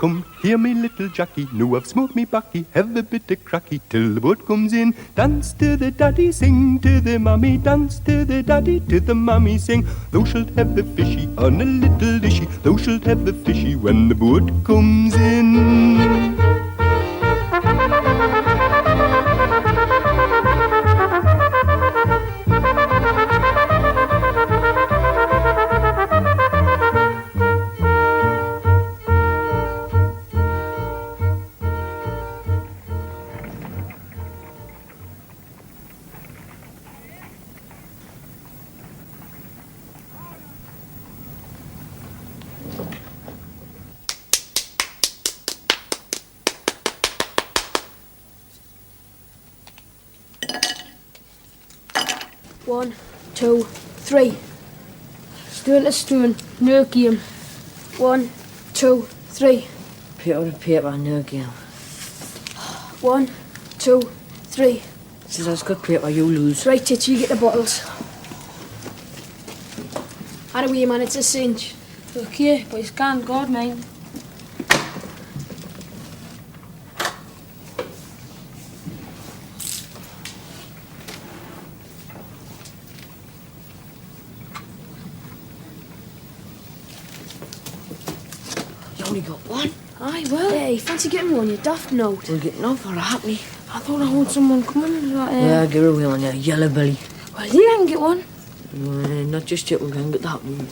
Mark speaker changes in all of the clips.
Speaker 1: Come here, me little Jackie, now I've smoked me backy, have a bit of cracky till the boat comes in. Dance to the daddy, sing to the mammy, dance to the daddy, to the mammy, sing. Thou shalt have a fishy on a little dishy, thou shalt have a fishy when the boat comes in.
Speaker 2: One, two, three. Stone to stone, no game. 1, 2, 3.
Speaker 3: Paper to paper, no game.
Speaker 2: 1, 2, 3.
Speaker 3: Says that's good paper, you lose.
Speaker 2: Right, Titch, you get the bottles. How do we, man? It's a cinch.
Speaker 4: Okay, but it's can't God, mine.
Speaker 3: You only got one?
Speaker 2: Aye, well. Hey, fancy getting one, you daft note.
Speaker 3: We'll get none for a hackney.
Speaker 4: I thought I heard someone coming.
Speaker 3: Yeah, give her away on your yellow belly.
Speaker 4: Well, you can get one.
Speaker 3: Not just yet, we're going to get that one.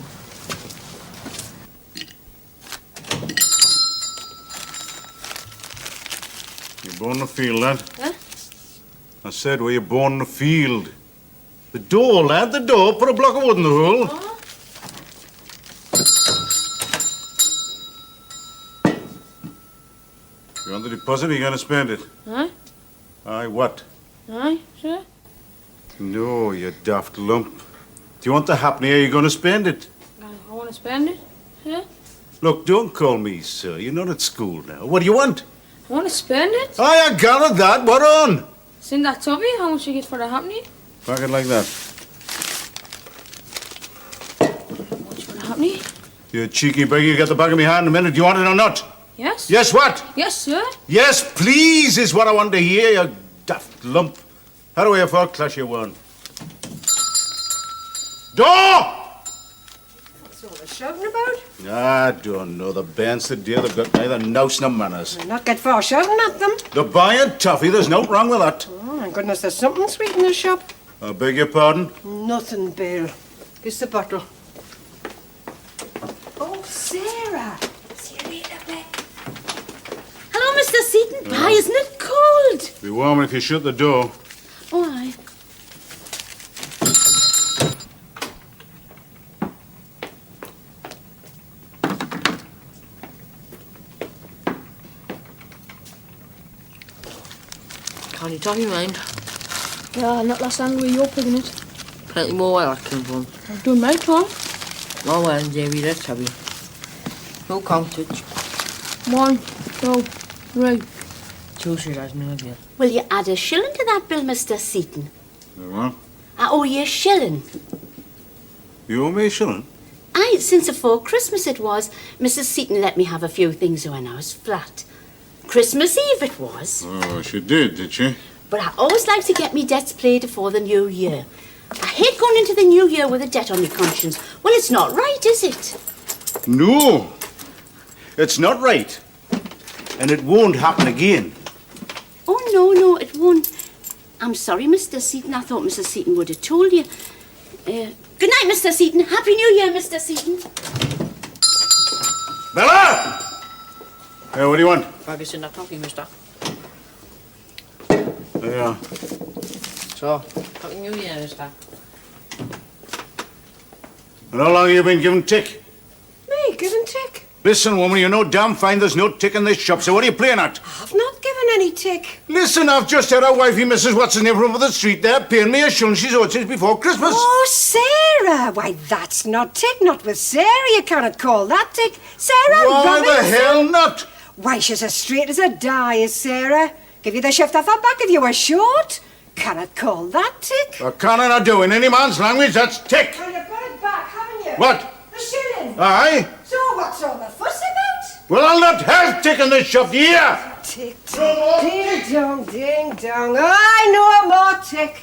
Speaker 5: You're born in the field, lad.
Speaker 4: Huh?
Speaker 5: I said, were you born in the field? The door, lad, the door. Put a block of wood in the hole.
Speaker 4: Oh.
Speaker 5: You want the deposit, or you going to spend it?
Speaker 4: Aye?
Speaker 5: Aye, what?
Speaker 4: Aye, sure.
Speaker 5: No, you daft lump. Do you want the halfpenny, or are you going to spend it?
Speaker 4: I want to spend it. Yeah?
Speaker 5: Look, don't call me sir. You're not at school now. What do you want?
Speaker 4: I want to spend it.
Speaker 5: Aye, I gathered that. What on?
Speaker 4: Send that to me. How much you get for the happening?
Speaker 5: Pack it like that.
Speaker 4: How much for the happening?
Speaker 5: You cheeky beggar, you get the bag in my hand in a minute. Do you want it or not?
Speaker 4: Yes?
Speaker 5: Yes, what?
Speaker 4: Yes, sir.
Speaker 5: Yes, please, is what I want to hear, you daft lump. How do I afford clash you one? Door!
Speaker 6: What's all the shouting about?
Speaker 5: I don't know. The bands today, they've got neither nous nor manners.
Speaker 6: I'll not get far shouting at them.
Speaker 5: They're buying toffee, there's no wrong with that.
Speaker 6: Oh, my goodness, there's something sweet in the shop.
Speaker 5: I beg your pardon?
Speaker 6: Nothing, Bill. Here's the bottle. Oh, Sarah. See you later, Beck.
Speaker 7: Hello, Mr. Seaton. Pie, isn't it cold?
Speaker 5: Be warmer if you shut the door.
Speaker 7: Oh, aye.
Speaker 3: Can't you toffee, mind?
Speaker 2: Yeah, not last angry, you're picking it.
Speaker 3: Plenty more where that came from.
Speaker 4: I'm doing my Tom.
Speaker 3: Oh, well, Davy, let's have you. No countage.
Speaker 4: 1, 2, 3.
Speaker 3: 2 cigarettes, no again.
Speaker 7: Will you add a shilling to that bill, Mr. Seaton?
Speaker 5: What?
Speaker 7: I owe you a shilling.
Speaker 5: You owe me a shilling?
Speaker 7: Aye, since afore Christmas it was. Mrs. Seaton let me have a few things when I was flat. Christmas Eve it was.
Speaker 5: Oh, she did she?
Speaker 7: But I always like to get me debts paid before the new year. I hate going into the new year with a debt on my conscience. Well, it's not right, is it?
Speaker 5: No, it's not right. And it won't happen again.
Speaker 7: Oh, no, it won't. I'm sorry, Mr. Seaton. I thought Mrs. Seaton would have told you. Good night, Mr. Seaton. Happy New Year, Mr. Seaton.
Speaker 5: Bella! Hey, what do you want?
Speaker 3: Have you seen that coffee, mister?
Speaker 5: There you are.
Speaker 3: So, Happy New Year, mister.
Speaker 5: And how long have you been giving tick?
Speaker 6: Me, give and take.
Speaker 5: Listen, woman, you know damn fine there's no tick in this shop, so what are you playing at?
Speaker 6: I've not given any tick.
Speaker 5: Listen, I've just had our wifey, Mrs. What's-her-name, from over the street there, paying me a shilling she's owed since before Christmas.
Speaker 6: Oh, Sarah. Why, that's not tick. Not with Sarah. You cannot call that tick. Sarah
Speaker 5: Why the
Speaker 6: Robinson.
Speaker 5: hell not?
Speaker 6: Why, she's as straight as a die, is Sarah. Give you the shift off her back if you were short. Cannot call that tick.
Speaker 5: I cannot do in any man's language, that's tick.
Speaker 6: Well, you've got it back, haven't you?
Speaker 5: What?
Speaker 6: The shilling.
Speaker 5: Aye?
Speaker 6: So what's all the fuss about?
Speaker 5: Well, I'll not have taken this shop here.
Speaker 6: Tick, tick, ding dong, ding dong. I know more tick.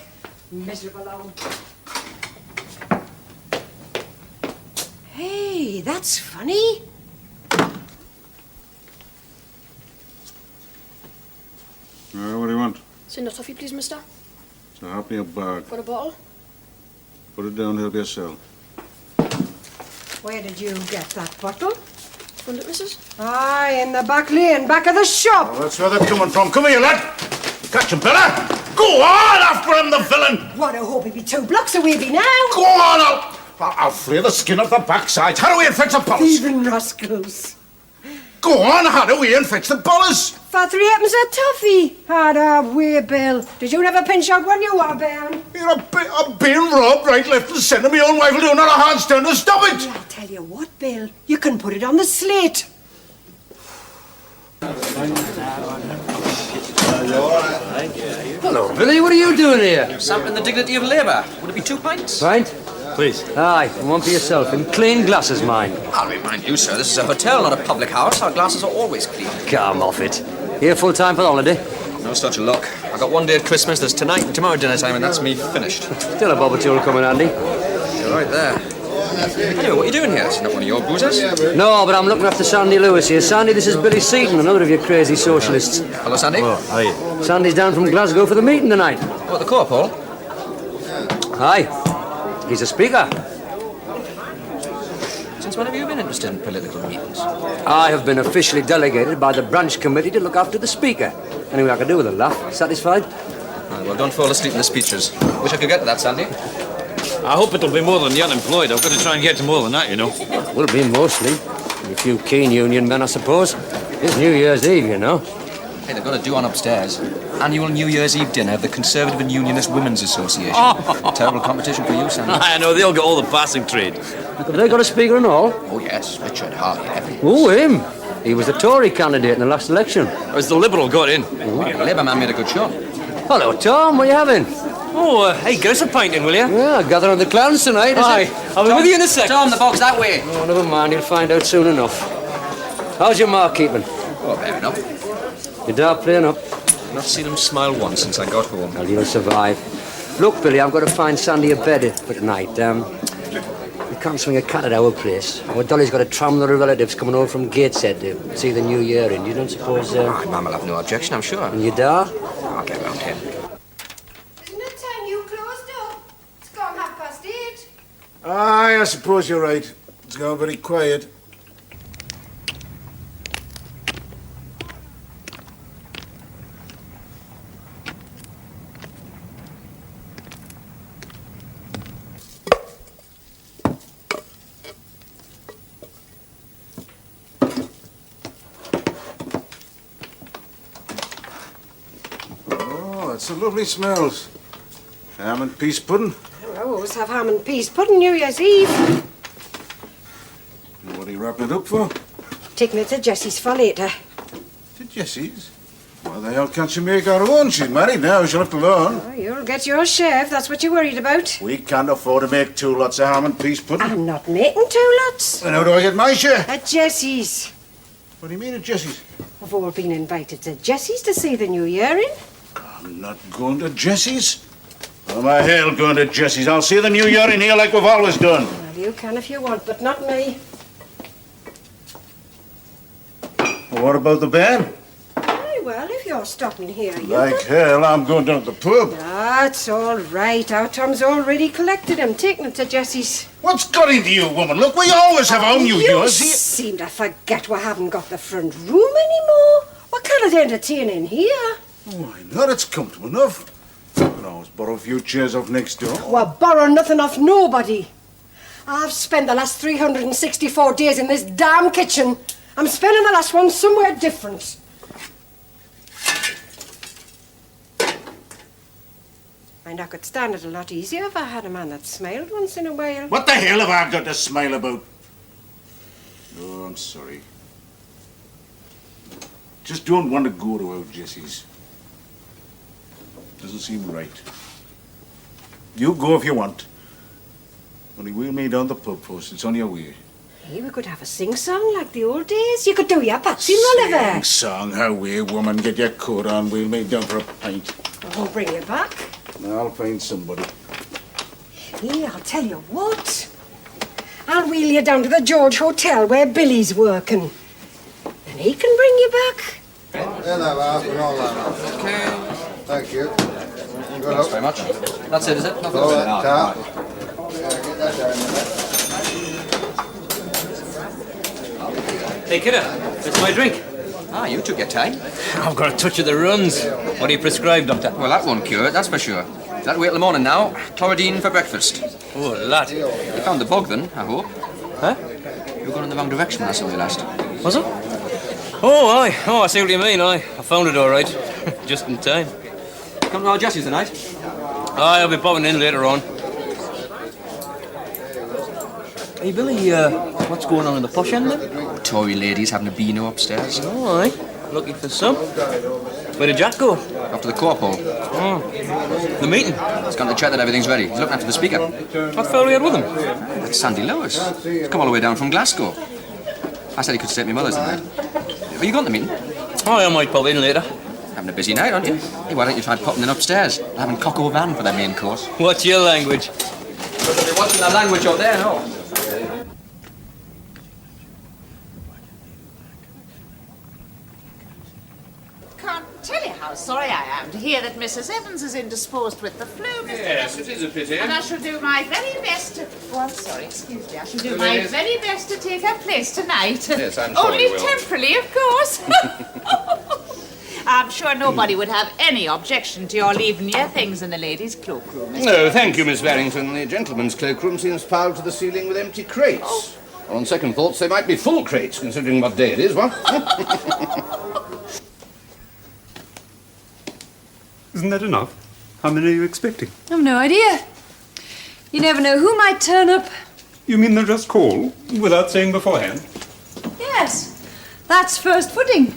Speaker 6: Miserable old. Hey, that's funny.
Speaker 5: What do you want?
Speaker 2: Send a toffee, please, mister.
Speaker 5: So help me a bag.
Speaker 2: Got a bottle?
Speaker 5: Put it down, help yourself.
Speaker 6: Where did you get that bottle?
Speaker 2: Found it, missus?
Speaker 6: Aye, in the back lane, back of the shop.
Speaker 5: Oh, that's where they're coming from. Come here, lad. Catch him, fella. Go on after him, the villain.
Speaker 6: What, I hope he'd be 2 blocks away be now.
Speaker 5: Go on, I'll flay the skin off the backside. How do we fetch the polish?
Speaker 6: Even rascals.
Speaker 5: Go on, how do we fetch the polish?
Speaker 6: For 3 happens a toffee. Had way, Bill. Did you never pinch out when you were born?
Speaker 5: You're I'm being robbed right, left and centre. My own wife will do not a hard stand to stop it.
Speaker 6: I'll tell you what, Bill. You can put it on the slate.
Speaker 8: Hello, Billy. What are you doing here?
Speaker 9: Sampling the dignity of labour. Would it be 2 pints?
Speaker 8: Pint?
Speaker 9: Please.
Speaker 8: Aye, and one for yourself. In clean glasses, mind.
Speaker 9: I'll remind you, sir, this is a hotel, not a public house. Our glasses are always clean.
Speaker 8: Come off it. Here full time for the holiday?
Speaker 9: No such luck. I got one day at Christmas, there's tonight and tomorrow dinner time, and that's me finished.
Speaker 8: Still a bob or two will come in handy.
Speaker 9: You're right there. Anyway, what are you doing here? It's not one of your boozers?
Speaker 8: No, but I'm looking after Sandy Lewis here. Sandy, this is Billy Seaton, another of your crazy socialists.
Speaker 9: Hello, Sandy.
Speaker 8: Hi. Sandy's down from Glasgow for the meeting tonight.
Speaker 9: What, the co-op hall?
Speaker 8: Aye. He's a speaker.
Speaker 9: Since when have you been interested in political meetings?
Speaker 8: I have been officially delegated by the branch committee to look after the speaker. Anything I can do with a laugh. Satisfied?
Speaker 9: Right, well, don't fall asleep in the speeches. Wish I could get to that, Sandy.
Speaker 10: I hope it'll be more than the unemployed. I've got to try and get to more than that, you know.
Speaker 8: Will be mostly. A few keen union men, I suppose. It's New Year's Eve, you know.
Speaker 9: Hey, they've got to do on upstairs. Annual New Year's Eve dinner of the Conservative and Unionist Women's Association. Terrible competition for you, Sandy.
Speaker 10: I know, they'll get all the passing trade.
Speaker 8: Have they got a speaker and all?
Speaker 9: Oh, yes, Richard Harley.
Speaker 8: Oh, him. He was the Tory candidate in the last election.
Speaker 10: As the Liberal got in.
Speaker 9: Labour man made a good shot.
Speaker 8: Hello, Tom. What are you having?
Speaker 10: Oh, hey, get us a pint in, will you?
Speaker 8: Yeah, gathering the clowns tonight,
Speaker 10: Aye. I'll be with you in a sec.
Speaker 9: Tom, the box that way.
Speaker 8: Oh, never mind. You'll find out soon enough. How's your mark keeping?
Speaker 9: Oh, fair enough.
Speaker 8: Your dad playing up?
Speaker 9: Not seen him smile once since I got home.
Speaker 8: Well, you'll survive. Look, Billy, I've got to find Sandy a bed for tonight. We can't swing a cat at our place. Our Dolly's got a tram with her relatives coming over from Gateshead to see the new year in. You don't suppose...
Speaker 9: Mum will have no objection, I'm sure.
Speaker 8: And your dad?
Speaker 9: I'll get round him.
Speaker 6: Isn't it time you closed up? It's gone 8:30.
Speaker 5: Aye, I suppose you're right. It's gone very quiet. It's a lovely smells. Ham and peas pudding.
Speaker 6: I always have ham and peas pudding New Year's Eve.
Speaker 5: What are you wrapping it up for?
Speaker 6: Taking it to Jessie's for later.
Speaker 5: To Jessie's? Why the hell can't she make her own? She's married now, she'll have to learn.
Speaker 6: Oh, you'll get your share if that's what you're worried about.
Speaker 5: We can't afford to make 2 lots of ham and peas pudding.
Speaker 6: I'm not making 2 lots.
Speaker 5: Then how do I get my share?
Speaker 6: At Jessie's.
Speaker 5: What do you mean at Jessie's?
Speaker 6: We've all been invited to Jessie's to see the new year in.
Speaker 5: I'm not going to Jessie's. Oh, my hell, going to Jessie's. I'll see the new year in here like we've always done.
Speaker 6: Well, you can if you want, but not me.
Speaker 5: Well, what about the band?
Speaker 6: Very well, if you're stopping here, you
Speaker 5: Like hell, I'm going down to the pub.
Speaker 6: That's all right. Our Tom's already collected him, taking him to Jessie's.
Speaker 5: What's got into you, woman? Look, we always have our New
Speaker 6: You
Speaker 5: Year's.
Speaker 6: seem to forget we haven't got the front room anymore. What kind of entertaining here?
Speaker 5: Why not? It's comfortable enough. I can always borrow a few chairs off next door.
Speaker 6: We're borrowing nothing off nobody. I've spent the last 364 days in this damn kitchen. I'm spending the last one somewhere different. And I could stand it a lot easier if I had a man that smiled once in a while.
Speaker 5: What the hell have I got to smile about? Oh, I'm sorry. Just don't want to go to our Jessie's. Doesn't seem right. You go if you want. Only we'll meet down the pub first. It's on your way.
Speaker 6: Hey, we could have a sing-song like the old days. You could do your Patsy and Oliver.
Speaker 5: Song, how way, woman. Get your coat on. We'll make down for a pint.
Speaker 6: I'll bring you back.
Speaker 5: I'll find somebody.
Speaker 6: Hey, I'll tell you what. I'll wheel you down to the George Hotel where Billy's working. And he can bring you back.
Speaker 9: Okay.
Speaker 11: Thank you.
Speaker 9: Thanks very much. That's it, is it? Nothing
Speaker 10: Hey, kidder, it's my drink.
Speaker 9: Ah, you took your time.
Speaker 10: I've got a touch of the runs. What do you prescribe, Doctor?
Speaker 9: Well, that won't cure it, that's for sure. That'll wait till the morning now. Chloridine for breakfast.
Speaker 10: Oh, lad.
Speaker 9: You found the bug then, I hope.
Speaker 10: Huh?
Speaker 9: You were going in the wrong direction when I saw you last.
Speaker 10: Was it? Oh, aye. Oh, I see what you mean, aye. I found it all right. Just in time.
Speaker 9: Come to our Jessie's tonight?
Speaker 10: Aye, I'll be popping in later on. Hey, Billy, what's going on in the posh end then?
Speaker 9: Tory ladies having a beano upstairs.
Speaker 10: Oh, aye. Looking for some. Where did Jack go?
Speaker 9: Up to the co-op hall.
Speaker 10: Oh. The meeting?
Speaker 9: He's gone to check that everything's ready. He's looking after the speaker.
Speaker 10: What fellow he had with him?
Speaker 9: That's Sandy Lewis. He's come all the way down from Glasgow. I said he could stay at my mother's tonight. Have you gone to the meeting?
Speaker 10: Oh, I might pop in later.
Speaker 9: Having a busy night, aren't you? Hey, why don't you try popping in upstairs? They're having coq au vin for their main course.
Speaker 10: What's your language?
Speaker 9: You're watching that language out there, no?
Speaker 12: Can't tell you how sorry I am to hear that Mrs. Evans is indisposed with the flu, Mr.
Speaker 10: Yes,
Speaker 12: Evans.
Speaker 10: it is a pity.
Speaker 12: And I shall do my very best to... Oh, I'm sorry, excuse me. I shall do my very best to take her place tonight.
Speaker 10: Yes, I'm sure
Speaker 12: Only
Speaker 10: you will.
Speaker 12: temporarily, of course. I'm sure nobody would have any objection to your leaving your things in the ladies' cloakroom.
Speaker 5: No, thank you, Miss Barrington. The gentleman's cloakroom seems piled to the ceiling with empty crates. On second thoughts, they might be full crates, considering what day it is, what?
Speaker 1: Isn't that enough? How many are you expecting?
Speaker 4: I've no idea. You never know who might turn up.
Speaker 1: You mean they'll just call, without saying beforehand?
Speaker 4: Yes, that's first footing.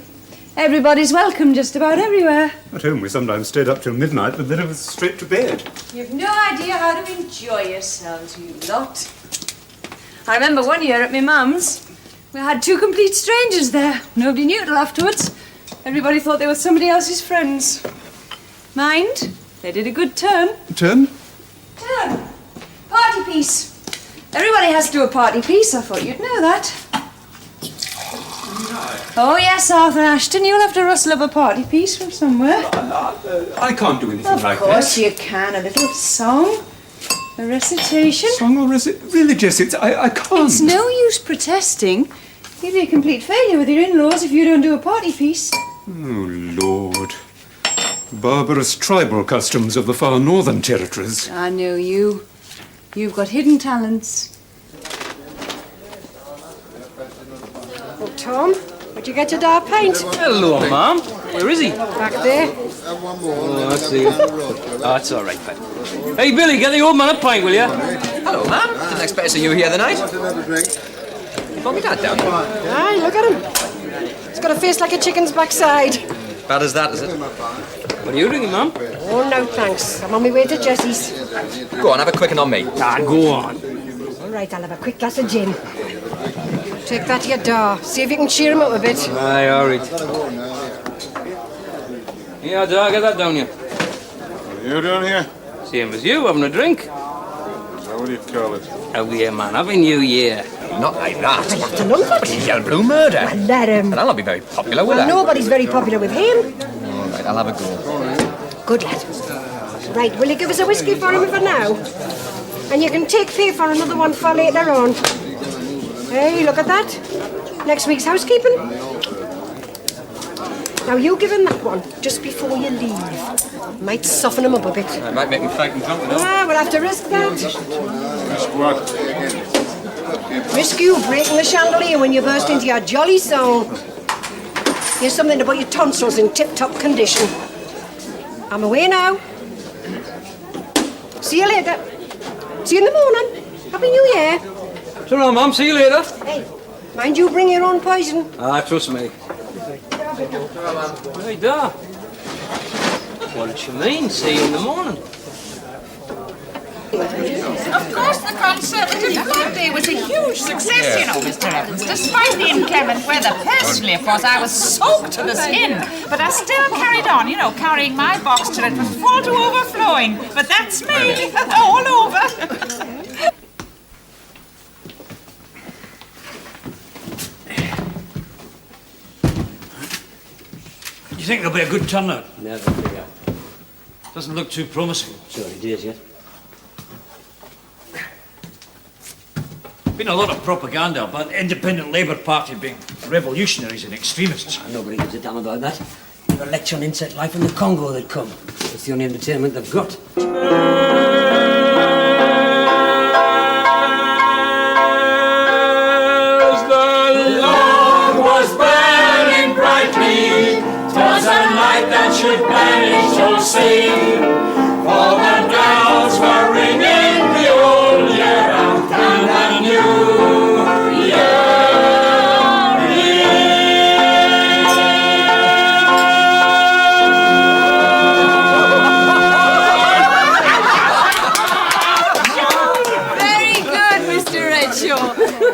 Speaker 4: Everybody's welcome just about everywhere.
Speaker 1: At home we sometimes stayed up till midnight, but then it was straight to bed.
Speaker 4: You've no idea how to enjoy yourselves, you lot. I remember one year at my mum's, we had two complete strangers there. Nobody knew till afterwards. Everybody thought they were somebody else's friends. Mind, they did a good turn.
Speaker 1: Turn?
Speaker 4: Turn. Party piece. Everybody has to do a party piece. I thought you'd know that. Oh, yes, Arthur Ashton, you'll have to rustle up a party piece from somewhere.
Speaker 1: I can't do anything like that.
Speaker 4: Of course you can. A little song, a recitation.
Speaker 1: Song or really, Jessie, I can't.
Speaker 4: It's no use protesting. You'd be a complete failure with your in-laws if you don't do a party piece.
Speaker 1: Oh, Lord. Barbarous tribal customs of the far northern territories.
Speaker 4: I know you. You've got hidden talents.
Speaker 6: Oh, Tom, where'd you get your dark paint?
Speaker 10: Hello, Ma'am. Where is he?
Speaker 6: Back there.
Speaker 10: Oh, I see. Oh, that's all right, Pat. Hey, Billy, get the old man a pint, will you?
Speaker 9: Hello, ma'am. Didn't expect to see you here tonight. You brought me dad down here.
Speaker 6: Aye, look at him. He's got a face like a chicken's backside.
Speaker 9: Bad as that, is it?
Speaker 10: What are you doing, Ma'am?
Speaker 6: Oh, no, thanks. I'm on my way to Jessie's.
Speaker 9: Go on, have a quick one on me.
Speaker 10: Ah, go on.
Speaker 6: All right, I'll have a quick glass of gin. Take that to your door. See if you can cheer him up a bit.
Speaker 10: Aye, all right. Yeah, dog, get that down here.
Speaker 5: What are you doing here?
Speaker 10: Same as you, having a drink.
Speaker 5: What do you call it?
Speaker 10: How are you, man? Happy New Year.
Speaker 9: Not like that.
Speaker 6: Well, afternoon, but
Speaker 9: Yell blue murder.
Speaker 6: well, let him.
Speaker 9: And I'll not be very popular with
Speaker 6: Well,
Speaker 9: that.
Speaker 6: nobody's very popular with him.
Speaker 9: All right, I'll have a go.
Speaker 6: Good lad. Right, will you give us a whiskey for him for now? And you can take pay for another one for later on. Hey, look at that. Next week's housekeeping. Now, you give him that one just before you leave. Might soften him up a bit.
Speaker 9: It might make me frightened drunk, you know.
Speaker 6: Ah, we'll have to risk that.
Speaker 5: Risk what?
Speaker 6: Risk you breaking the chandelier when you burst into your jolly song. Here's something about your tonsils in tip-top condition. I'm away now. See you later. See you in the morning. Happy New Year.
Speaker 10: So long, Mum. See you later.
Speaker 6: Hey, mind you bring your own poison.
Speaker 10: Ah, trust me. Hey, Da. What did you mean? See you in the morning.
Speaker 12: Of course, the Conservative Flag Day was a huge success, you know, Mr. Evans. Despite the inclement weather, personally, of course, I was soaked to the skin. But I still carried on, you know, carrying my box till it was full to overflowing. But that's me, all over.
Speaker 11: You think there'll be a good turnout?
Speaker 8: Never fear.
Speaker 11: Doesn't look too promising.
Speaker 8: Sure it is, yet.
Speaker 11: Been a lot of propaganda about the Independent Labour Party being revolutionaries and extremists.
Speaker 8: Nobody gives a damn about that. They've a lecture on insect life in the Congo that come. It's the only entertainment they've got.
Speaker 13: That should banish all sin. For the bells were ringing the old year out and the new year
Speaker 4: Very good, Mr. Redshaw.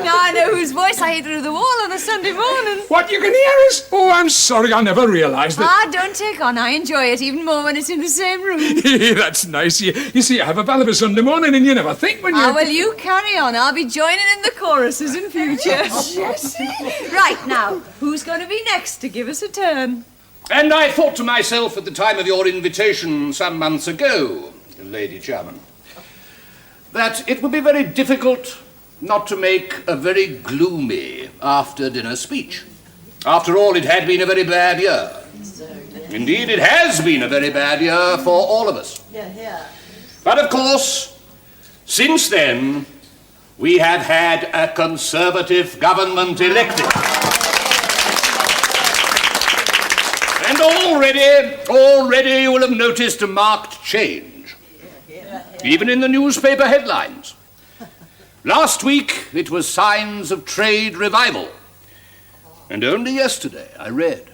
Speaker 4: Now I know whose voice I hear through the wall on a Sunday morning.
Speaker 14: What, you can hear us? Oh, I'm sorry, I never realised that.
Speaker 4: Ah, don't take on. I enjoy it even more when it's in the same room.
Speaker 14: That's nice. You see, I have a bell of a Sunday morning and you never think when you...
Speaker 4: Ah, well, you carry on. I'll be joining in the choruses in future.
Speaker 5: Yes.
Speaker 4: Right, now, who's going to be next to give us a turn?
Speaker 5: And I thought to myself at the time of your invitation some months ago, Lady Chairman, that it would be very difficult not to make a very gloomy after-dinner speech. After all, it had been a very bad year. Indeed, it has been a very bad year for all of us. But of course, since then, we have had a Conservative government elected. And already you will have noticed a marked change. Even in the newspaper headlines. Last week, it was signs of trade revival. And only yesterday, I read,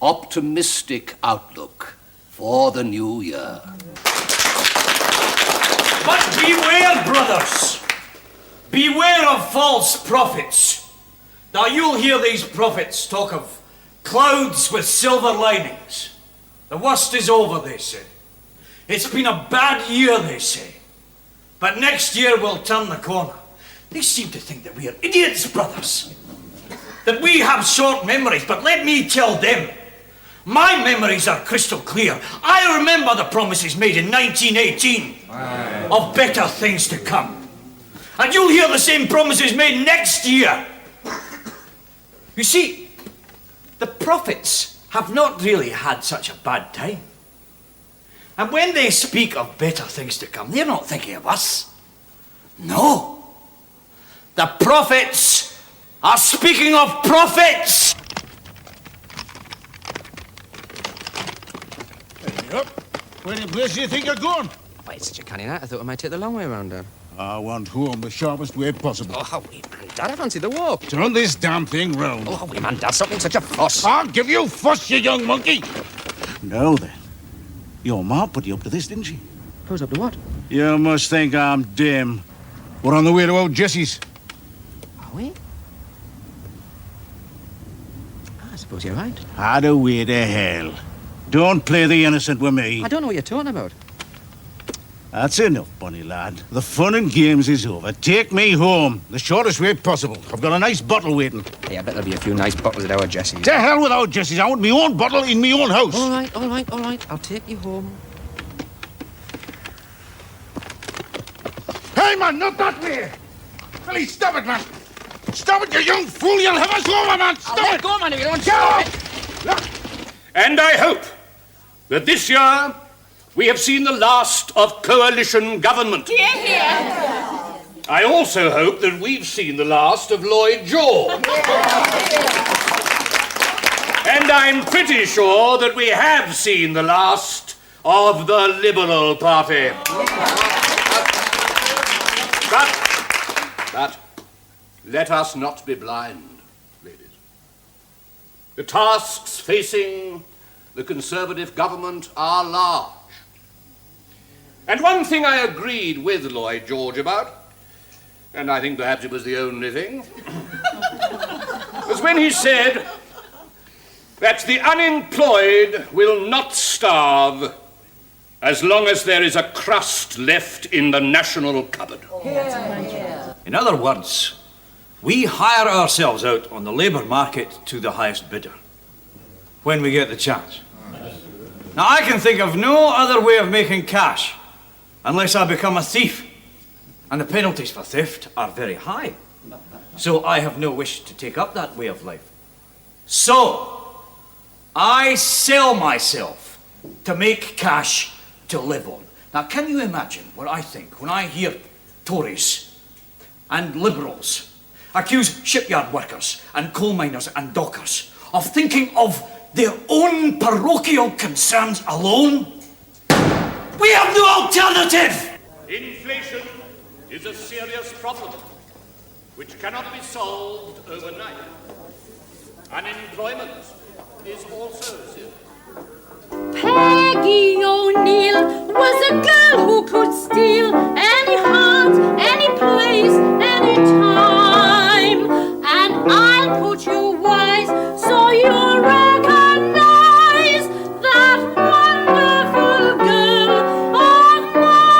Speaker 5: optimistic outlook for the new year.
Speaker 11: But beware, brothers. Beware of false prophets. Now, you'll hear these prophets talk of clouds with silver linings. The worst is over, they say. It's been a bad year, they say. But next year we'll turn the corner. They seem to think that we are idiots, brothers. That we have short memories, but let me tell them, my memories are crystal clear. I remember the promises made in 1918 of better things to come. And you'll hear the same promises made next year. You see, the prophets have not really had such a bad time. And when they speak of better things to come, they're not thinking of us. No. The prophets are speaking of prophets.
Speaker 15: Where the place do you think you're going?
Speaker 9: Why, it's such a canny night. I thought I might take the long way around there.
Speaker 15: I want home the sharpest way possible.
Speaker 9: Oh, wait, man, Dad, I fancy the walk.
Speaker 15: Turn this damn thing round.
Speaker 9: Oh, wait, man, Dad, stop being such a fuss.
Speaker 15: I'll give you fuss, you young monkey. Now then, your ma put you up to this, didn't she?
Speaker 9: Who's up to what?
Speaker 15: You must think I'm dim. We're on the way to old Jessie's.
Speaker 9: Are we? I suppose you're right.
Speaker 15: How the way to hell. Don't play the innocent with me.
Speaker 9: I don't know what you're talking about.
Speaker 15: That's enough, bunny lad. The fun and games is over. Take me home, the shortest way possible. I've got a nice bottle waiting.
Speaker 9: Hey, I bet there'll be a few nice bottles at our Jessie's.
Speaker 15: To hell with our Jessie's. I want my own bottle in my own house.
Speaker 9: All right. I'll take you home.
Speaker 15: Hey, man, not that way! Billy, stop it, man! Stop it, you young fool! You'll have us over, man! Stop it!
Speaker 9: Go, man, if you don't
Speaker 15: Get off! Look!
Speaker 5: And I hope that this year we have seen the last of coalition government.
Speaker 12: Hear, hear.
Speaker 5: I also hope that we've seen the last of Lloyd George. And I'm pretty sure that we have seen the last of the Liberal Party. But let us not be blind, ladies. The tasks facing the Conservative government are large. And one thing I agreed with Lloyd George about, and I think perhaps it was the only thing, was when he said that the unemployed will not starve as long as there is a crust left in the national cupboard.
Speaker 11: In other words, we hire ourselves out on the labour market to the highest bidder when we get the chance. Now, I can think of no other way of making cash unless I become a thief, and the penalties for theft are very high. So I have no wish to take up that way of life. So I sell myself to make cash to live on. Now, can you imagine what I think when I hear Tories and Liberals accuse shipyard workers and coal miners and dockers of thinking of their own parochial concerns alone? We have no alternative!
Speaker 5: Inflation is a serious problem which cannot be solved overnight. Unemployment is also serious.
Speaker 7: Peggy O'Neill was a girl who could steal any heart, any place, any time. And I'll put you wise so you'll recognize that wonderful girl of mine.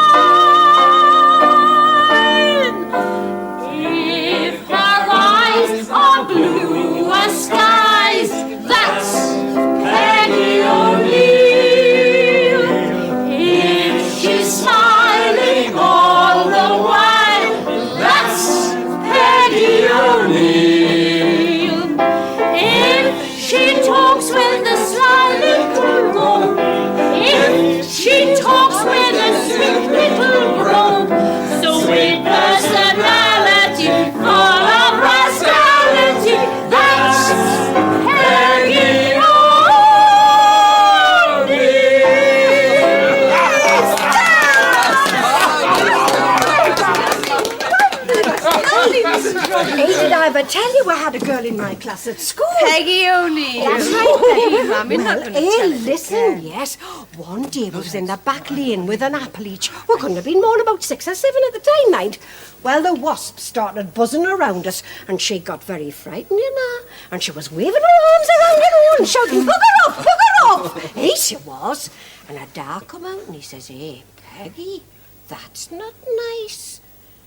Speaker 7: If her eyes are blue as skies, that's Peggy O'Neill. If she's smiling all the while, that's Peggy O'Neill. If she talks with a sly little rogue, if she talks with a sweet little brogue, sweet personality, full of rascality, that's Peggy
Speaker 6: Hey, did I ever tell you I had a girl in my class at school?
Speaker 4: Peggy O'Neill.
Speaker 6: That's right, Peggy.
Speaker 4: Well,
Speaker 6: listen, yes. One day we was in the back lane with an apple each. We couldn't have been more than about 6 or 7 at the time, mind. Well, the wasp started buzzing around us, and she got very frightened, you know. And she was waving her arms around and shouting, "Bugger off, bugger off!" Hey, she was. And a dad come out and he says, "Hey, Peggy, that's not nice.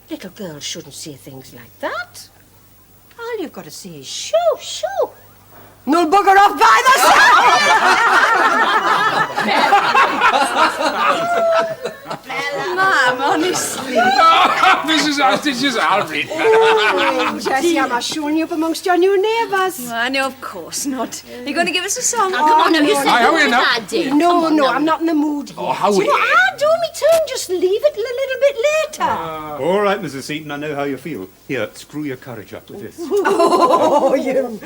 Speaker 6: Little girls shouldn't say things like that. All you've got to say is shoo, shoo. No bugger off by the
Speaker 4: Ma'am, honestly.
Speaker 14: Mrs. Hostage is Alfred.
Speaker 6: Oh, Jessie, I'm showing you up amongst your new neighbours.
Speaker 4: Well, no, of course not. You're going to give us a song?
Speaker 7: Oh, come on, no, you said
Speaker 14: how are you now?
Speaker 7: that, dear.
Speaker 6: No, I'm not in the mood yet.
Speaker 14: Oh, how are you?
Speaker 6: I'll do me turn, just leave it a little bit later.
Speaker 1: All right, Mrs. Seaton, I know how you feel. Here, screw your courage up with this.
Speaker 6: Oh, you.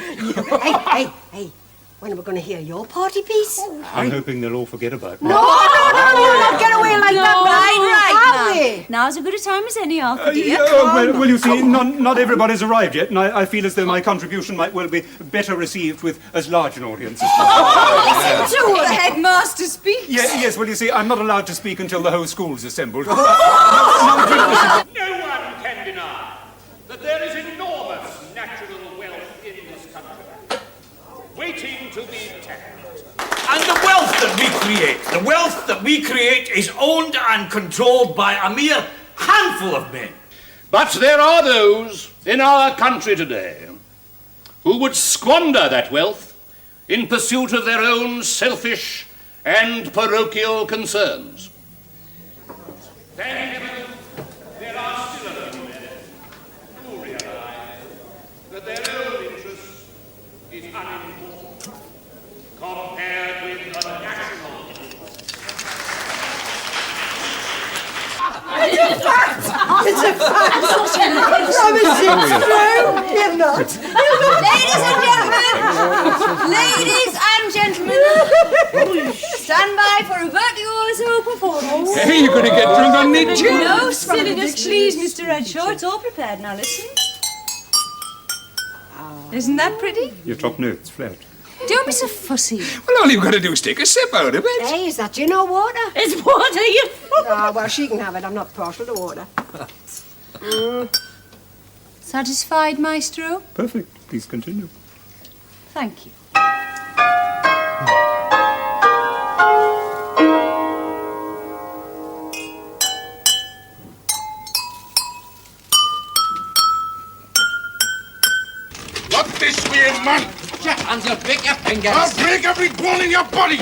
Speaker 6: Hey. When are we going to hear your party piece?
Speaker 1: I'm hoping they'll all forget about me.
Speaker 6: No, you'll not get away like that.
Speaker 4: Right. Now's as good a time as any, Arthur, dear.
Speaker 1: Well, you see, not everybody's arrived yet, and I feel as though my contribution might well be better received with as large an audience as possible.
Speaker 4: Listen to the headmaster speak.
Speaker 1: Yes, well, you see, I'm not allowed to speak until the whole school's assembled.
Speaker 5: No one can deny that there is enormous natural wealth in this country, waiting to be tapped.
Speaker 11: And the wealth that we create is owned and controlled by a mere handful of men.
Speaker 5: But there are those in our country today who would squander that wealth in pursuit of their own selfish and parochial concerns. Thank heaven, there are still a few men who realize that their own interest is unimportant compared with the national interest.
Speaker 6: It's a fact. Promise it's true. You're not.
Speaker 4: Ladies and gentlemen, stand by for a virtuoso performance.
Speaker 14: Hey, you're going to get drunk on me, too.
Speaker 4: No silliness, please, Mr. Redshaw. It's all prepared. Now listen. Isn't that pretty?
Speaker 1: Your top note's flat.
Speaker 4: Don't be so fussy.
Speaker 14: Well, all you've got to do is take a sip out of it.
Speaker 6: Hey, is that gin or water?
Speaker 7: It's water, you fool.
Speaker 6: Ah, well, she can have it. I'm not partial to water.
Speaker 4: Satisfied, Maestro?
Speaker 1: Perfect. Please continue.
Speaker 4: Thank you.
Speaker 15: Not this way, man!
Speaker 8: Your hands, you'll break your fingers.
Speaker 15: I'll break every bone in your body!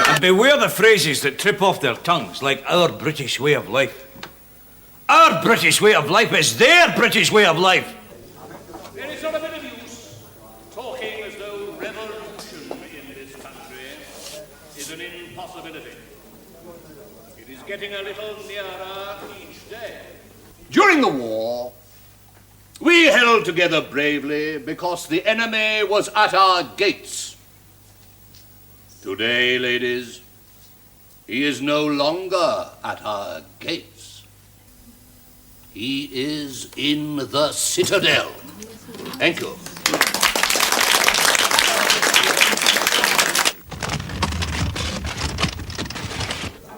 Speaker 11: And beware the phrases that trip off their tongues, like our British way of life. Our British way of life is their British way of life.
Speaker 5: There is not a bit of use talking as though revolution in this country is an impossibility. It is getting a little nearer each day. During the war, we held together bravely because the enemy was at our gates. Today, ladies, he is no longer at our gates. He is in the citadel. Thank you.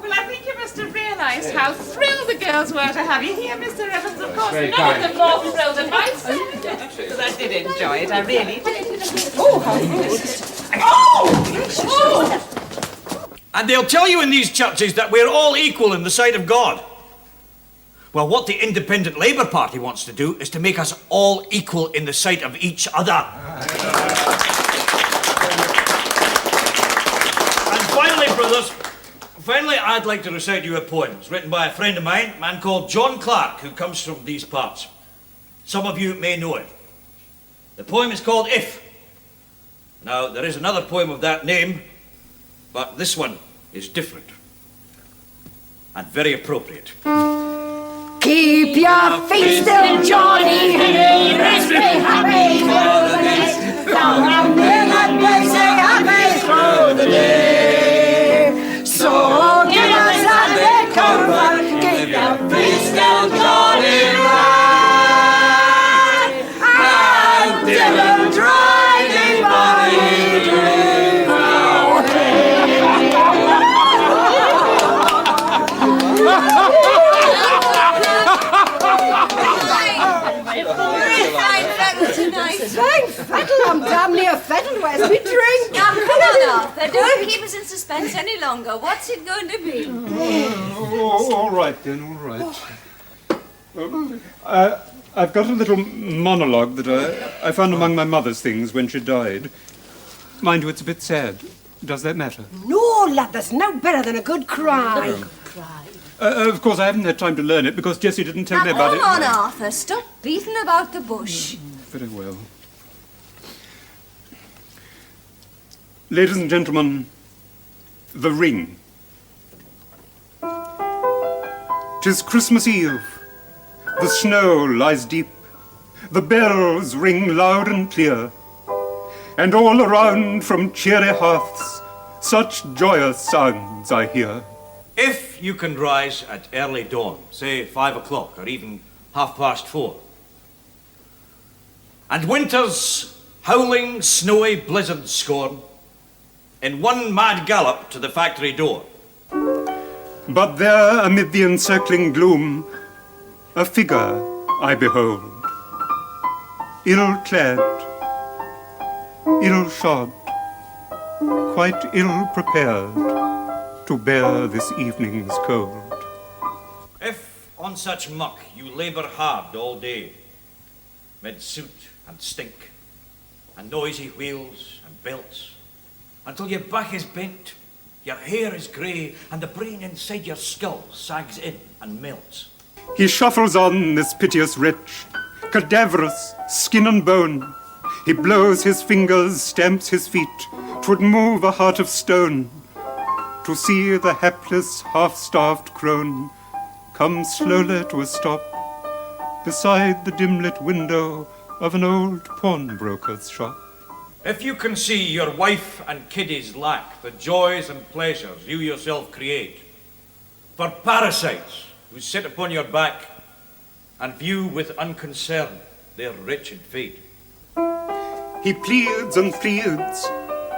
Speaker 12: Well, I think you must have realised how thrilled the girls were to have you here, Mr. Evans. Of course,
Speaker 8: very
Speaker 12: none
Speaker 8: kind.
Speaker 12: of them more thrilled than myself. Because I did enjoy it, I really did. Oh, how good. Oh!
Speaker 11: And they'll tell you in these churches that we're all equal in the sight of God. Well, what the Independent Labour Party wants to do is to make us all equal in the sight of each other. And finally, brothers, I'd like to recite you a poem. It's written by a friend of mine, a man called John Clark, who comes from these parts. Some of you may know him. The poem is called If. Now, there is another poem of that name, but this one is different and very appropriate.
Speaker 6: Keep your feet still, Johnny. Hey, let's be happy for the next. Down and midnight, let's say happy through the day. So give us a big comfort. Keep your feet still, Johnny. Right. And didn't drive anybody Thank Fettle, I'm damn near Fettle. Where's me drink?
Speaker 4: Now, come on, Arthur. Don't keep us in suspense any longer. What's it going to be?
Speaker 1: All right, then, all right. I've got a little monologue that I found among my mother's things when she died. Mind you, it's a bit sad. Does that matter?
Speaker 6: No, lad, there's no better than a good cry.
Speaker 1: Of course, I haven't had time to learn it because Jessie didn't tell me about it.
Speaker 4: Come on, Arthur. Stop beating about the bush.
Speaker 1: Very well. Ladies and gentlemen, The Ring. 'Tis Christmas Eve. The snow lies deep. The bells ring loud and clear. And all around from cheery hearths, such joyous sounds I hear.
Speaker 11: If you can rise at early dawn, say 5 o'clock or even 4:30, and winter's howling, snowy blizzard scorn, in one mad gallop to the factory door.
Speaker 1: But there, amid the encircling gloom, a figure I behold, ill-clad, ill-shod, quite ill-prepared to bear this evening's cold.
Speaker 11: If on such muck you labour hard all day, mid soot and stink, and noisy wheels and belts, until your back is bent, your hair is grey, and the brain inside your skull sags in and melts.
Speaker 1: He shuffles on, this piteous wretch, cadaverous, skin and bone. He blows his fingers, stamps his feet, 'twould move a heart of stone. To see the hapless, half-starved crone come slowly to a stop beside the dim-lit window of an old pawnbroker's shop.
Speaker 11: If you can see your wife and kiddies lack the joys and pleasures you yourself create, for parasites who sit upon your back and view with unconcern their wretched fate.
Speaker 1: He pleads and pleads.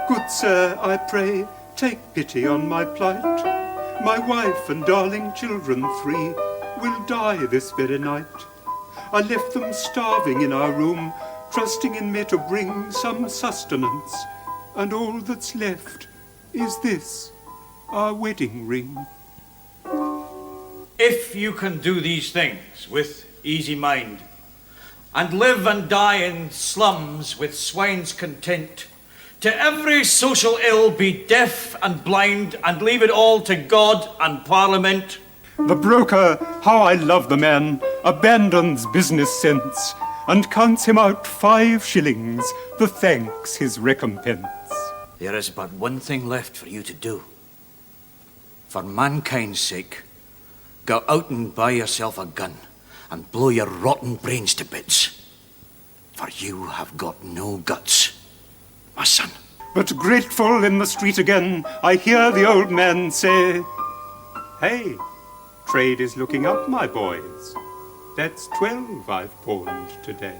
Speaker 1: Good sir, I pray, take pity on my plight. My wife and darling children 3 will die this very night. I left them starving in our room, trusting in me to bring some sustenance. And all that's left is this, our wedding ring.
Speaker 11: If you can do these things with easy mind, and live and die in slums with swine's content, to every social ill be deaf and blind, and leave it all to God and Parliament.
Speaker 1: The broker, how I love the man, abandons business sense, and counts him out 5 shillings, the thanks his recompense.
Speaker 11: There is but one thing left for you to do. For mankind's sake, go out and buy yourself a gun and blow your rotten brains to bits. For you have got no guts, my son.
Speaker 1: But grateful in the street again, I hear the old man say, "Hey, trade is looking up, my boys. That's 12 I've pawned today."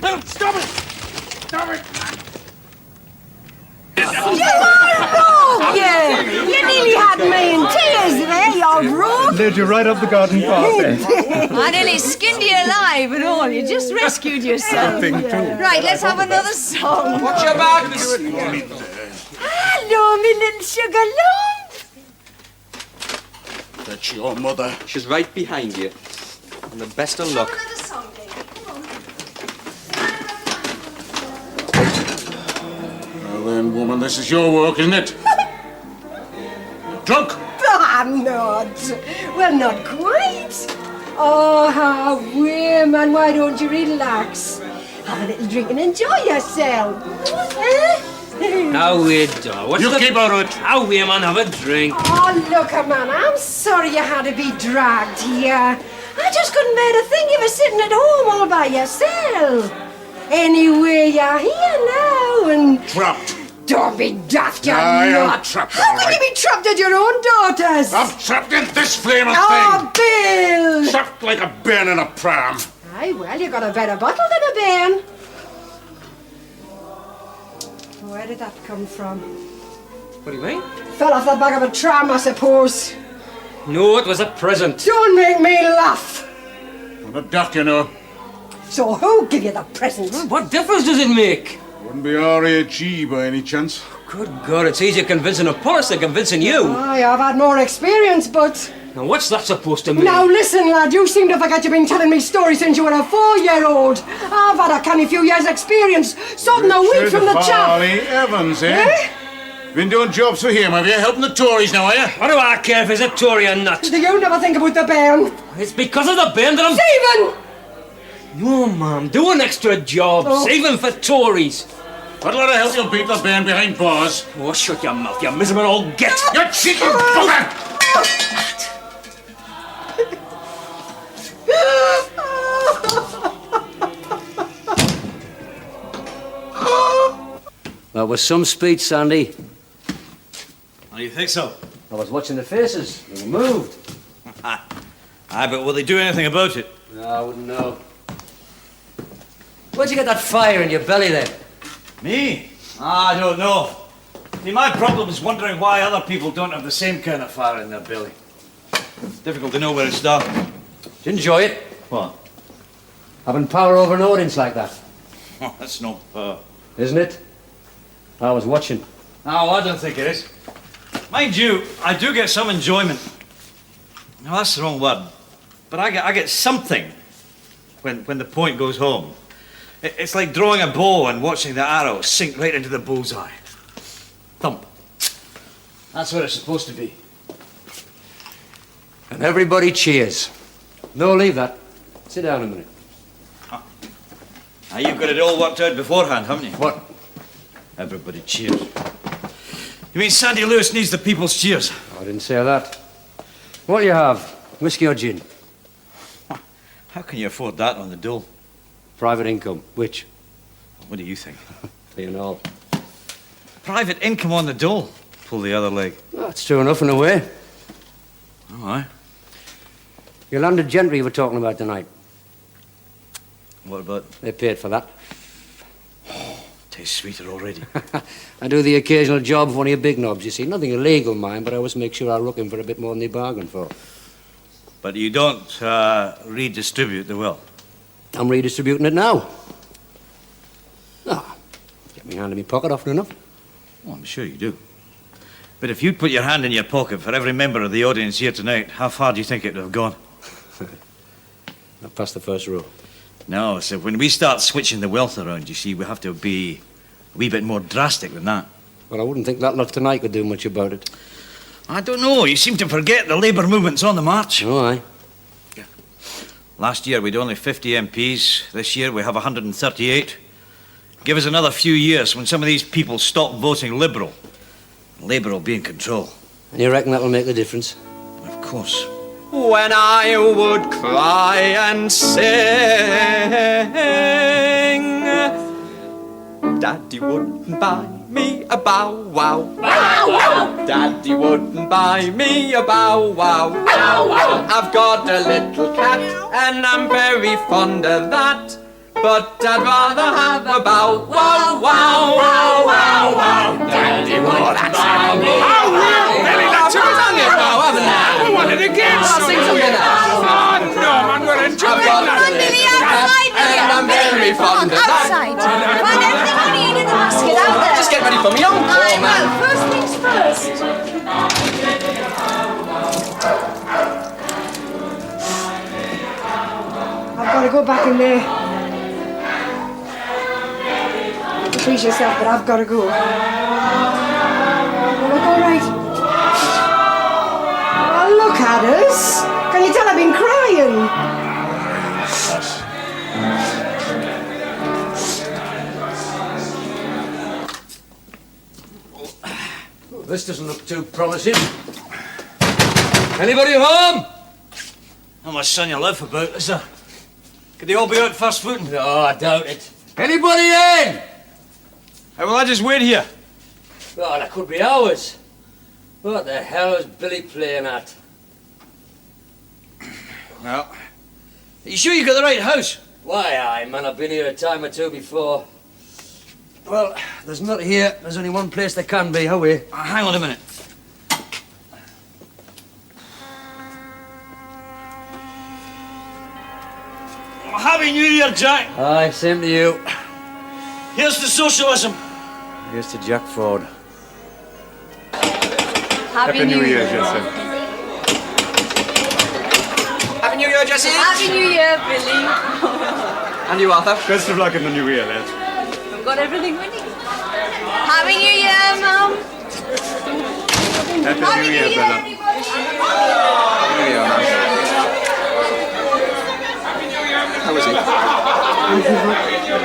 Speaker 13: No, stop it! Stop it!
Speaker 6: You rogue, you! You nearly had me in tears there, you rogue!
Speaker 1: Led you right up the garden path, eh?
Speaker 4: I nearly skinned you alive and all. You just rescued yourself.
Speaker 1: Something too.
Speaker 4: Right, let's have another song.
Speaker 10: Watch your backs!
Speaker 6: Hello, me little sugar lump!
Speaker 15: That's your mother.
Speaker 10: She's right behind you. And the best of luck.
Speaker 4: Another song, David. Come on.
Speaker 15: Well then, woman, this is your work, isn't it? Drunk?
Speaker 6: I'm not. Well, not quite. Oh, how man, why don't you relax? Have a little drink and enjoy yourself.
Speaker 10: Now wait, dog. What's
Speaker 15: You
Speaker 10: the...
Speaker 15: keep out of it.
Speaker 10: Now wait, man, have a drink.
Speaker 6: Oh, look, man, I'm sorry you had to be dragged here. I just couldn't bear to think you were sitting at home all by yourself. Anyway, you're here now and...
Speaker 15: Trapped.
Speaker 6: Don't be daft, you're
Speaker 15: I am
Speaker 6: not.
Speaker 15: trapped,
Speaker 6: How
Speaker 15: all
Speaker 6: can you
Speaker 15: right.
Speaker 6: be trapped at your own daughters?
Speaker 15: I'm trapped in this flaming
Speaker 6: Oh, Bill!
Speaker 15: thing. Trapped like a bairn in a pram.
Speaker 6: Aye, well, you got a better bottle than a bairn. Where did that come from?
Speaker 10: What do you mean?
Speaker 6: Fell off the back of a tram, I suppose.
Speaker 10: No, it was a present.
Speaker 6: Don't make me laugh.
Speaker 15: I'm a duck, you know.
Speaker 6: So who gave you the present?
Speaker 10: What difference does it make?
Speaker 15: Wouldn't be R.A.G. by any chance.
Speaker 10: Good God, it's easier convincing a police than convincing you.
Speaker 6: Aye, I've had more experience, but...
Speaker 10: Now, what's that supposed to mean?
Speaker 6: Now listen, lad, you seem to forget you've been telling me stories since you were a 4-year-old. I've had a canny few years' experience, sorting the wheat from the chaff.
Speaker 15: Harley Evans, eh? Been doing jobs for him, have you? Helping the Tories now, are you?
Speaker 10: What do I care if he's a Tory or not?
Speaker 6: Do you never think about the bairn?
Speaker 10: It's because of the band that I'm...
Speaker 6: Stephen!
Speaker 10: No, Mum, do an extra job.
Speaker 6: Oh.
Speaker 10: Save him for Tories.
Speaker 15: I'd like to help you beat the band behind bars.
Speaker 10: Oh, shut your mouth, you miserable old git.
Speaker 15: You cheeky bugger!
Speaker 8: That was some speech, Sandy.
Speaker 11: Oh, you think so?
Speaker 8: I was watching the faces. They were moved.
Speaker 11: Aye, but will they do anything about it?
Speaker 8: No, I wouldn't know. Where'd you get that fire in your belly then?
Speaker 11: Me? I don't know. See, my problem is wondering why other people don't have the same kind of fire in their belly. It's difficult to know where it started.
Speaker 8: Did you enjoy it?
Speaker 11: What?
Speaker 8: Having power over an audience like that.
Speaker 11: Oh, that's no power.
Speaker 8: Isn't it? I was watching.
Speaker 11: No, I don't think it is. Mind you, I do get some enjoyment. No, that's the wrong word. But I get something when the point goes home. It's like drawing a bow and watching the arrow sink right into the bullseye. Thump. That's what it's supposed to be.
Speaker 8: And everybody cheers. No, leave that. Sit down a minute.
Speaker 11: Now, you've got it all worked out beforehand, haven't you?
Speaker 8: What?
Speaker 11: Everybody cheers. You mean Sandy Lewis needs the people's cheers?
Speaker 8: I didn't say that. What'll you have? Whiskey or gin?
Speaker 11: How can you afford that on the dole?
Speaker 8: Private income. Which?
Speaker 11: What do you think?
Speaker 8: Being all.
Speaker 11: Private income on the dole. Pull the other leg.
Speaker 8: Well, it's true enough in a way.
Speaker 11: Oh, aye.
Speaker 8: Your landed gentry you were talking about tonight.
Speaker 11: What about?
Speaker 8: They paid for that.
Speaker 11: Tastes sweeter already.
Speaker 8: I do the occasional job of one of your big knobs, you see. Nothing illegal, mind, but I always make sure I look in for a bit more than they bargain for.
Speaker 11: But you don't redistribute the wealth?
Speaker 8: I'm redistributing it now. Ah, get me hand in my pocket often enough.
Speaker 11: Well, I'm sure you do. But if you'd put your hand in your pocket for every member of the audience here tonight, how far do you think it would have gone?
Speaker 8: Not past the first row.
Speaker 11: No, so when we start switching the wealth around, you see, we have to be a wee bit more drastic than that.
Speaker 8: Well, I wouldn't think that lot tonight could do much about it.
Speaker 11: I don't know. You seem to forget the Labour movement's on the march.
Speaker 8: Oh, aye.
Speaker 11: Last year we'd only 50 MPs. This year we have 138. Give us another few years when some of these people stop voting Liberal. Labour will be in control.
Speaker 8: And you reckon that'll make the difference?
Speaker 11: Of course.
Speaker 16: When I would cry and sing, Daddy wouldn't buy me a bow wow. Bow wow. Daddy wouldn't buy me a bow wow. Bow wow. I've got a little cat and I'm very fond of that, but I'd rather have a bow wow wow wow wow wow. Daddy wouldn't buy me a bow wow.
Speaker 14: Billy, that's
Speaker 16: I've done it now, haven't I?
Speaker 14: I want it again,
Speaker 16: I'll sing something now.
Speaker 14: Oh, no, man, we're enjoying that.
Speaker 16: And I'm very fond of that.
Speaker 4: Outside. Find everything I need in the basket out there.
Speaker 16: Just get ready for me encore, man.
Speaker 4: Well, first things first.
Speaker 6: I've got to go back in there. Please yourself, but I've got to go. Will I go right? Oh, look at us. Can you tell I've been crying?
Speaker 8: This doesn't look too promising. Anybody home?
Speaker 11: How much sun you live about, is there? Could they all be out first footing?
Speaker 8: No, I doubt it. Anybody in?
Speaker 11: Hey, well, I just wait here.
Speaker 8: Oh, that could be hours. What the hell is Billy playing at?
Speaker 11: Well, are you sure you got the right house?
Speaker 8: Why, aye, man, I've been here a time or two before. Well, there's not here. There's only one place there can be, are we?
Speaker 11: Hang on a minute. Happy New Year, Jack.
Speaker 8: Aye, same to you.
Speaker 11: Here's to socialism.
Speaker 8: Here's to Jack Ford.
Speaker 4: Happy New Year,
Speaker 16: Jessie. Happy New Year, Jessie.
Speaker 4: Happy New Year, Billy.
Speaker 16: And you, Arthur.
Speaker 1: Best of luck in the new year, lads.
Speaker 4: We've got everything we need. Happy New Year, Mum.
Speaker 1: Happy New Year, Bella.
Speaker 16: Happy New Year, man. How is he?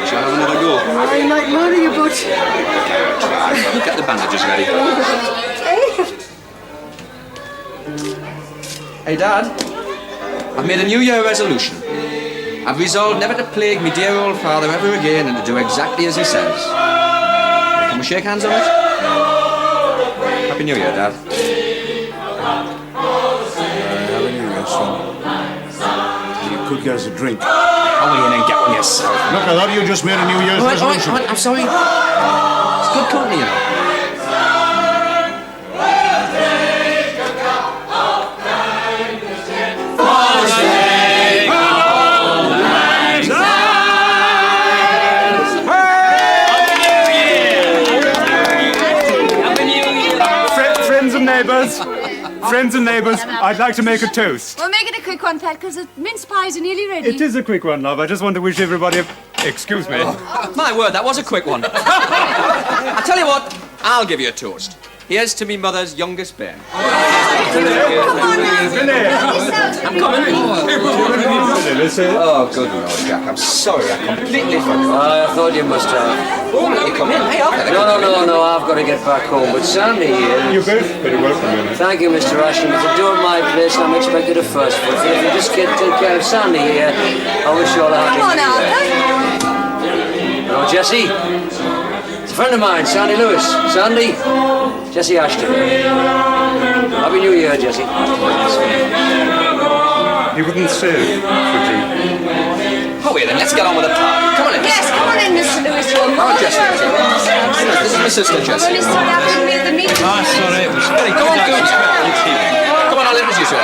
Speaker 16: Shall I have another go?
Speaker 6: I might murder you, but...
Speaker 16: Get the bandages ready. Hey, Dad. I've made a New Year resolution. I've resolved never to plague me dear old father ever again and to do exactly as he says. Can we shake hands on it? Happy New Year, Dad.
Speaker 15: Happy New Year, son. You could get us a drink.
Speaker 16: How will you then get one yourself?
Speaker 15: Look, I thought you just made a New Year's resolution.
Speaker 16: I'm sorry. It's good company, you know.
Speaker 1: Friends and neighbours, I'd like to make a toast.
Speaker 4: We'll make it a quick one, Pat, because the mince pies are nearly ready.
Speaker 1: It is a quick one, love. I just want to wish everybody Excuse me.
Speaker 16: My word, that was a quick one. I tell you what, I'll give you a toast. Here's to me mother's youngest bairn.
Speaker 14: I'm coming in.
Speaker 16: Oh, good Lord, Jack, I'm sorry, I completely forgot.
Speaker 8: I thought you must have.
Speaker 16: You come in, hey, Arthur.
Speaker 8: No, I've got to get back home. But Sandy here.
Speaker 14: You're both very welcome.
Speaker 8: Thank you, Mr. Ashton. It's a door in my place, and I'm expected to first. But if you just take care of Sandy here, I wish you all a happy
Speaker 4: Come on,
Speaker 8: New Year. Hello, Jessie. It's a friend of mine, Sandy Lewis. Sandy, Jessie Ashton. Happy New Year, Jessie.
Speaker 14: He wouldn't serve, would he?
Speaker 16: Oh, wait, then let's get on with the party. Come on in.
Speaker 4: Yes, come on in, Mr. Lewis.
Speaker 16: Oh, Jessie. This is my sister, Jessie.
Speaker 4: I'm really sorry I couldn't be at the meeting.
Speaker 11: Sorry, it was very
Speaker 16: Come on, I'll introduce you.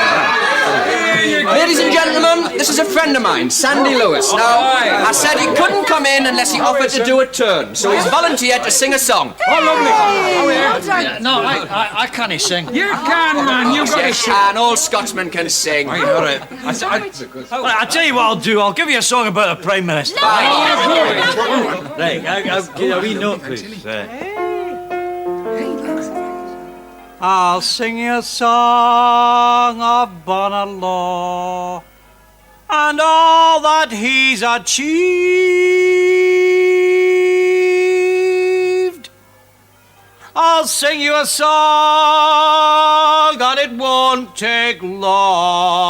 Speaker 16: Ladies and gentlemen, this is a friend of mine, Sandy Lewis. Now, I said he couldn't come in unless he offered to do a turn, so he's volunteered to sing a song.
Speaker 11: Oh, lovely. No, I can't sing.
Speaker 14: You can, man. You've got to
Speaker 16: Yes, an old Scotsman can sing.
Speaker 11: All right. I'll tell you what I'll do. I'll give you a song about the Prime Minister. Right, I'll give you a wee note, please. I'll sing you a song of Bonalaw and all that he's achieved. I'll sing you a song that it won't take long.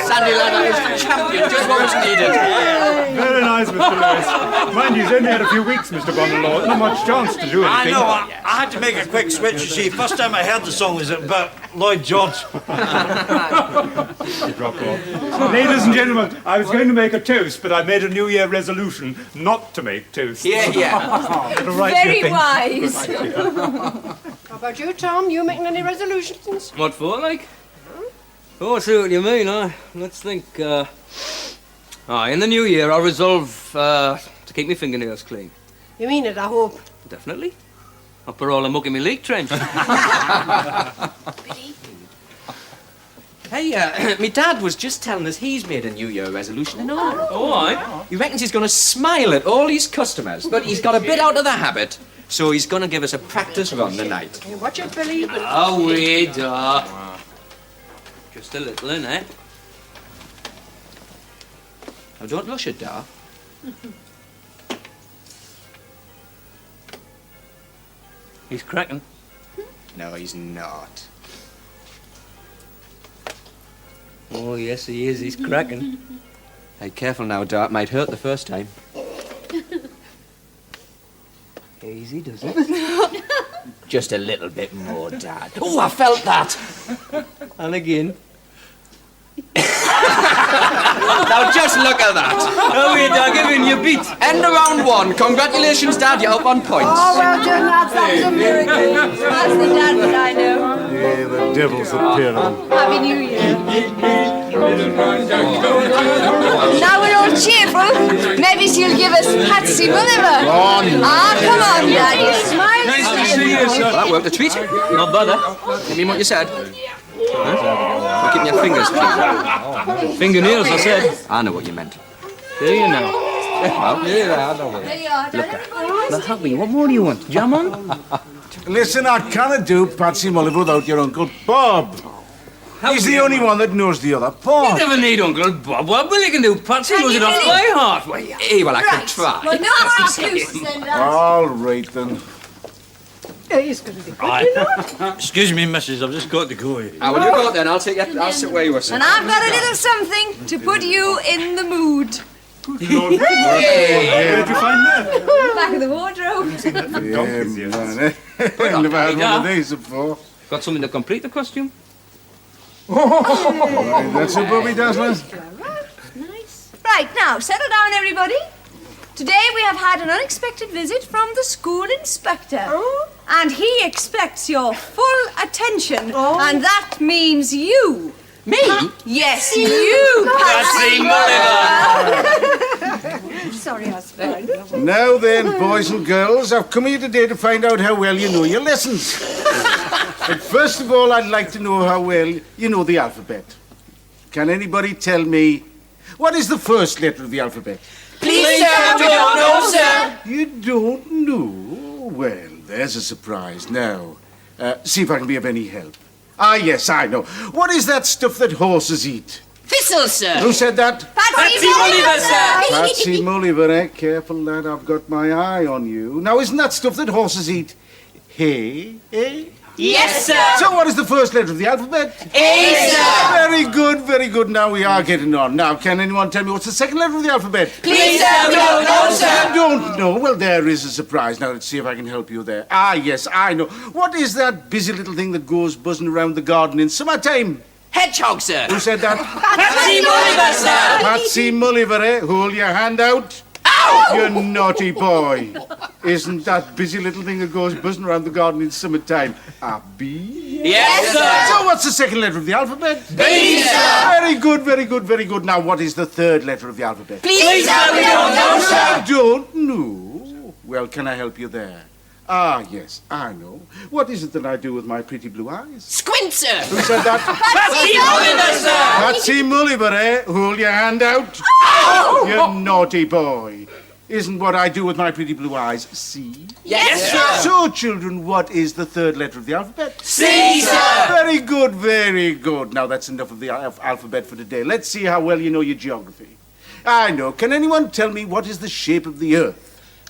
Speaker 16: Sandy lad, I was the champion, just what was needed.
Speaker 14: Very nice, Mr. Lewis. Mind you, he's only had a few weeks, Mr. Bonalaw. Not much chance to do anything.
Speaker 11: I know, I had to make a quick switch, you see. First time I heard the song was about Lloyd George.
Speaker 14: Drop off. Ladies and gentlemen, I was going to make a toast, but I made a New Year resolution not to make toasts.
Speaker 16: Yeah.
Speaker 14: It'll write
Speaker 4: Very
Speaker 14: your thing.
Speaker 4: wise.
Speaker 6: How about you, Tom? You making any resolutions?
Speaker 10: What for, like? Oh, I see what you mean. Let's think. In the new year, I'll resolve to keep my fingernails clean.
Speaker 6: You mean it, I hope.
Speaker 10: Definitely. I'll put all the muck in my leak trench.
Speaker 16: Hey, my dad was just telling us he's made a New Year resolution and all.
Speaker 10: Oh, aye?
Speaker 16: He reckons he's going to smile at all his customers, but he's got a bit out of the habit, so he's going to give us a practice run tonight.
Speaker 6: Hey, watch it, Billy.
Speaker 10: Oh, wait, just a little, innit?
Speaker 16: Now, don't rush it, Dar.
Speaker 10: He's cracking.
Speaker 16: No, he's not.
Speaker 10: Oh, yes, he is. He's cracking.
Speaker 16: Hey, careful now, Dar. It might hurt the first time.
Speaker 10: Easy, does it?
Speaker 16: Just a little bit more, Dad. Oh, I felt that.
Speaker 10: And again.
Speaker 16: Now, just look at that.
Speaker 10: Oh, wait, I'll give in your beat.
Speaker 16: End of round one. Congratulations, Dad. You're up on points.
Speaker 6: Oh, well done, lads. That was a miracle.
Speaker 4: That's the dad that I know.
Speaker 15: Yeah, the devil's appearing.
Speaker 4: Happy New Year. Now we're all cheerful. Maybe she'll give us Patsy Gulliver. Come on, Daddy. Smile.
Speaker 10: Nice to see you, sir.
Speaker 16: That worked a treat.
Speaker 10: Not bad, eh?
Speaker 16: You mean what you said? Huh? Keeping your fingers clean.
Speaker 10: Fingernails, I said.
Speaker 16: I know what you meant.
Speaker 10: There you now.
Speaker 16: Well, yeah, I know what you
Speaker 4: There you are, Daddy.
Speaker 10: Now, Happy, what more do you want? Jam on?
Speaker 15: Listen, I cannot do Patsy Mulliver without your Uncle Bob. He's the only one that knows the other
Speaker 10: You
Speaker 15: part.
Speaker 10: never need Uncle Bob. What will you can do? Patsy knows it off by heart.
Speaker 16: Hey, well, I could try.
Speaker 4: Well, no more excuses then, Dad.
Speaker 15: All right, then.
Speaker 6: He's going to be good, you know.
Speaker 11: Excuse me, missus, I've just got to go.
Speaker 16: How will you go then? I'll sit where you were sitting.
Speaker 4: And I've got a little something to put you in the mood.
Speaker 14: Where did you find that?
Speaker 4: Back of the wardrobe.
Speaker 15: I've never had one of these before.
Speaker 10: Got something to complete the costume?
Speaker 15: Right, that's a Bobby Dazzler.
Speaker 4: Nice. Right, now, settle down, everybody. Today we have had an unexpected visit from the school inspector. And he expects your full attention. And that means you.
Speaker 16: Me?
Speaker 4: Yes, you, Patsy.
Speaker 6: Sorry, husband.
Speaker 15: Now then, boys and girls, I've come here today to find out how well you know your lessons. But first of all, I'd like to know how well you know the alphabet. Can anybody tell me What is the first letter of the alphabet?
Speaker 16: Please, sir, we don't know, sir.
Speaker 15: You don't know? Well, there's a surprise. Now, see if I can be of any help. Ah, yes, I know. What is that stuff that horses eat?
Speaker 12: Thistle, sir.
Speaker 15: Who said that?
Speaker 12: Patsy Mulliver, sir.
Speaker 15: Patsy Mulliver, eh? Careful, lad, I've got my eye on you. Now, isn't that stuff that horses eat hay, eh?
Speaker 12: Yes, sir.
Speaker 15: So what is the first letter of the alphabet?
Speaker 12: A, sir.
Speaker 15: Very good, very good. Now we are getting on. Now, can anyone tell me what's the second letter of the alphabet?
Speaker 12: Please, sir, we don't know, sir.
Speaker 15: Don't know? Well, there is a surprise. Now, let's see if I can help you there. Ah, yes, I know. What is that busy little thing that goes buzzing around the garden in summertime?
Speaker 12: Hedgehog, sir.
Speaker 15: Who said that?
Speaker 12: Patsy Mulliver, sir.
Speaker 15: Patsy Mulliver, eh? Hold your hand out. Ow! You naughty boy. Isn't that busy little thing that goes buzzing around the garden in summertime a bee?
Speaker 12: Yes, sir.
Speaker 15: So what's the second letter of the alphabet?
Speaker 12: B, sir.
Speaker 15: Very good, very good, very good. Now, what is the third letter of the alphabet?
Speaker 12: Please, sir, we don't know, sir.
Speaker 15: Don't know? Well, can I help you there? Ah, yes, I know. What is it that I do with my pretty blue eyes?
Speaker 12: Squint, sir.
Speaker 15: Who said that?
Speaker 12: Patsy Mulliver, sir.
Speaker 15: Patsy Mulliver, eh? Hold your hand out. You naughty boy. Isn't what I do with my pretty blue eyes C?
Speaker 12: Yes, sir.
Speaker 15: So, children, what is the third letter of the alphabet?
Speaker 12: C, sir.
Speaker 15: Very good, very good. Now, that's enough of the alphabet for today. Let's see how well you know your geography. I know. Can anyone tell me what is the shape of the Earth?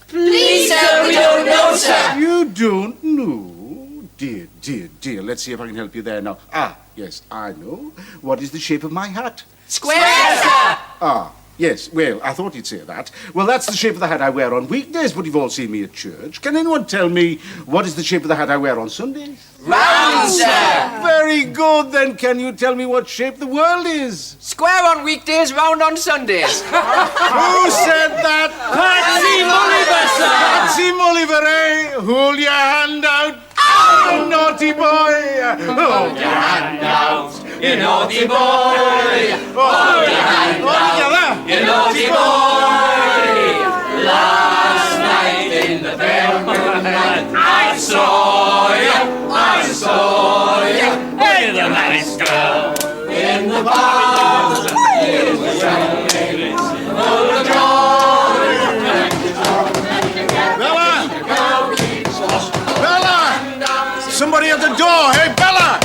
Speaker 12: Please, sir, we don't know, sir.
Speaker 15: You don't know? Dear, dear, dear. Let's see if I can help you there now. Ah, yes, I know. What is the shape of my hat?
Speaker 12: Square, sir.
Speaker 15: Ah, yes, well, I thought you'd say that. Well, that's the shape of the hat I wear on weekdays, but you've all seen me at church. Can anyone tell me what is the shape of the hat I wear on Sundays?
Speaker 12: Round, sir.
Speaker 15: Very good, then can you tell me what shape the world is?
Speaker 16: Square on weekdays, round on Sundays.
Speaker 15: Who said that?
Speaker 12: Patsy Mulliver, sir.
Speaker 15: Patsy Mulliver, eh? Hold your hand out. Oh, naughty boy. Hold your hand out.
Speaker 13: You naughty boy.
Speaker 15: Hold your hand out.
Speaker 13: You naughty boy. Last night in the pale moonlight, I saw you. Hey, the nice girl in the bar. You were shouting, full of joy.
Speaker 15: Bella! Somebody at the door. Hey, Bella!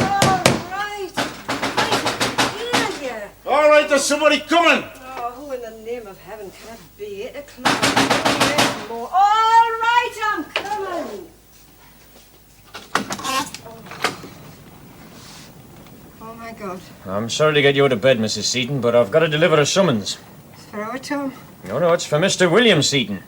Speaker 15: All right, there's somebody coming.
Speaker 6: Oh, who in the name of heaven can it be? 8 o'clock. All right, I'm coming. Oh, my God.
Speaker 11: I'm sorry to get you out of bed, Mrs. Seaton, but I've got to deliver a summons.
Speaker 6: It's for our Tom.
Speaker 11: No, it's for Mr. William Seaton.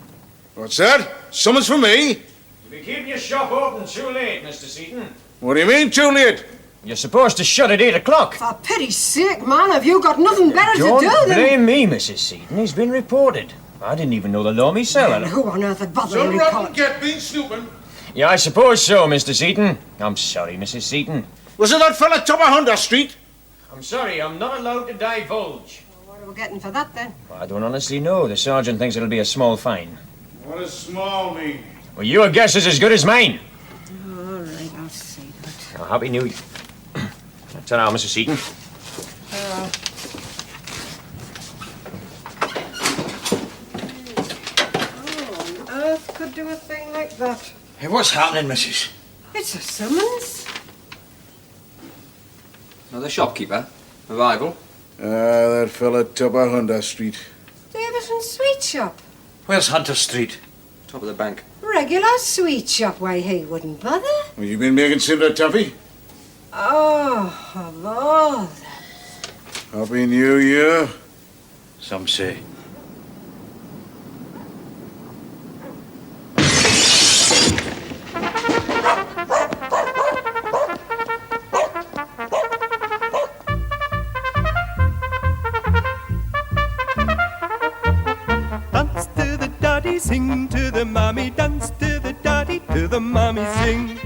Speaker 15: What's that? Summons for me?
Speaker 11: You'll be keeping your shop open too late, Mr. Seaton.
Speaker 15: What do you mean, too late?
Speaker 11: You're supposed to shut at 8 o'clock.
Speaker 6: For pity's sake, man, have you got nothing better
Speaker 11: Don't
Speaker 6: to do than...
Speaker 11: blame me, Mrs. Seaton. He's been reported. I didn't even know the law myself.
Speaker 6: Well, who on earth would bother
Speaker 15: Some
Speaker 6: to
Speaker 15: rotten
Speaker 6: report?
Speaker 15: get been snooping.
Speaker 11: Yeah, I suppose so, Mr. Seaton. I'm sorry, Mrs. Seaton.
Speaker 15: Was it that fella top of Hunter Street?
Speaker 11: I'm sorry, I'm not allowed to divulge.
Speaker 6: What are we getting for that, then?
Speaker 11: I don't honestly know. The sergeant thinks it'll be a small fine.
Speaker 15: What does small mean?
Speaker 11: Well, your guess is as good as mine.
Speaker 6: All right, I'll see that.
Speaker 11: Oh, Happy New Year. Ta-ra, Mrs. Seaton.
Speaker 6: Who on earth could do a thing like that?
Speaker 11: Hey, what's happening, Mrs.?
Speaker 6: It's a summons.
Speaker 9: Another shopkeeper? Arrival?
Speaker 15: That fella top of Hunter Street.
Speaker 6: Davison Sweet Shop.
Speaker 11: Where's Hunter Street?
Speaker 9: Top of the bank.
Speaker 6: Regular sweet shop. Why, he wouldn't bother.
Speaker 15: Well, you been making cinder toffee?
Speaker 6: Oh, of all.
Speaker 15: Happy New Year.
Speaker 11: Some say.
Speaker 1: Dance to the daddy, sing to the mommy. Dance to the daddy, to the mommy, sing.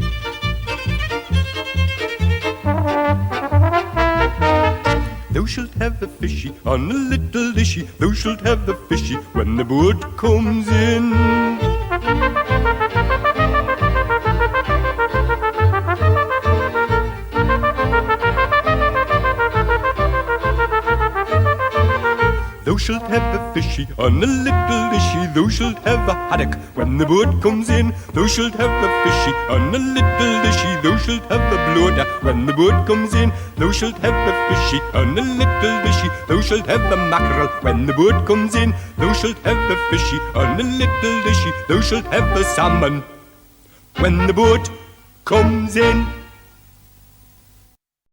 Speaker 1: Thou shalt have a fishy on a little dishy. Thou shalt have a fishy when the boat comes in. Thou shalt have a fishy on a little dishy. Thou shalt have a haddock when the boat comes in. Thou shalt have a fishy on a little dishy. Thou shalt have a bloater when the boat comes in. Thou shalt have a fishy on a little dishy. Thou shalt have a mackerel when the boat comes in. Thou shalt have a fishy on a little dishy. Thou shalt have a salmon when the boat comes in.